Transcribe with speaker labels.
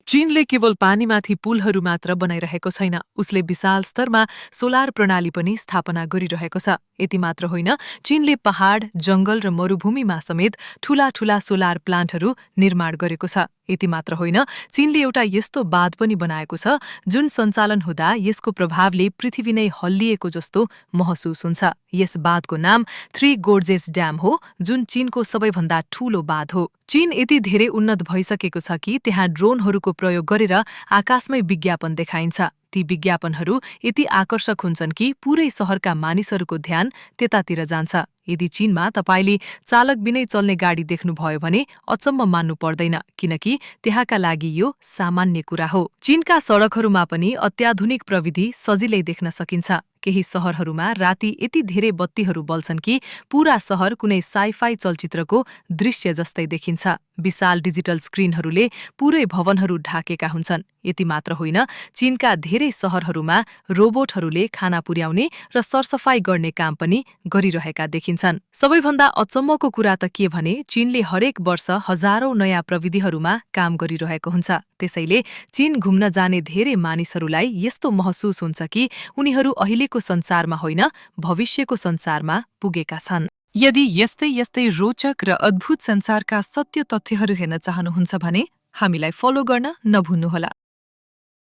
Speaker 1: चीनले केवल पानीमाथि पुलहरू मात्र बनाइरहेको छैन, उसले विशाल स्तरमा सोलर प्रणाली पनि स्थापना गरिरहेको छ। यति मात्र होइन, चीनले पहाड, जंगल र मरुभूमिमा समेत ठूला ठूला सोलर प्लान्टहरू निर्माण गरेको छ। यति मात्र होइन, चीनले एउटा यस्तो बाँध पनि बनाएको छ जुन सञ्चालन हुँदा यसको प्रभावले पृथ्वी नै हल्लिएको जस्तो महसुस हुन्छ। यस बाँधको नाम थ्री गोर्जेस ड्याम हो, जुन चीनको सबैभन्दा ठूलो बाँध हो। चीन यति धेरै उन्नत भइसकेको छ कि त्यहाँ ड्रोनहरूको प्रयोग गरेर आकाशमै विज्ञापन देखाइन्छ। ती विज्ञापनहरू यति आकर्षक हुन्छन् कि पूरै शहरका मानिसहरूको ध्यान त्यतातिर जान्छ। यदि चीनमा तपाईले चालक बिनै चल्ने गाडी देख्नुभयो भने अचम्म मान्नु पर्दैन, किनकि त्यहाँका लागि यो सामान्य कुरा हो। चीनका सडकहरूमा पनि अत्याधुनिक प्रविधि सजिलै देख्न सकिन्छ। केही शहरहरूमा राति यति धेरै बत्तीहरू बल्छन् कि पूरा शहर कुनै साइफाई चलचित्रको दृश्य जस्तै देखिन्छ। विशाल डिजिटल स्क्रिनहरूले पूरै भवनहरू ढाकेका हुन्छन्। यति मात्र होइन, चीनका धेरै शहरहरूमा रोबोटहरूले खाना पुर्याउने र सरसफाई गर्ने काम पनि गरिरहेका देखिन्छन्। सबैभन्दा अचम्मको कुरा त के भने, चीनले हरेक वर्ष हजारौं नयाँ प्रविधिहरूमा काम गरिरहेको हुन्छ। त्यसैले चीन घुम्न जाने धेरै मानिसहरूलाई यस्तो महसुस हुन्छ कि उनीहरू अहिलेको संसारमा होइन, भविष्यको संसारमा पुगेका छन्। यदि यस्तै रोचक र अद्भुत संसारका सत्य तथ्यहरू हेर्न चाहनुहुन्छ भने हामीलाई फलो गर्न नभुल्नुहोला।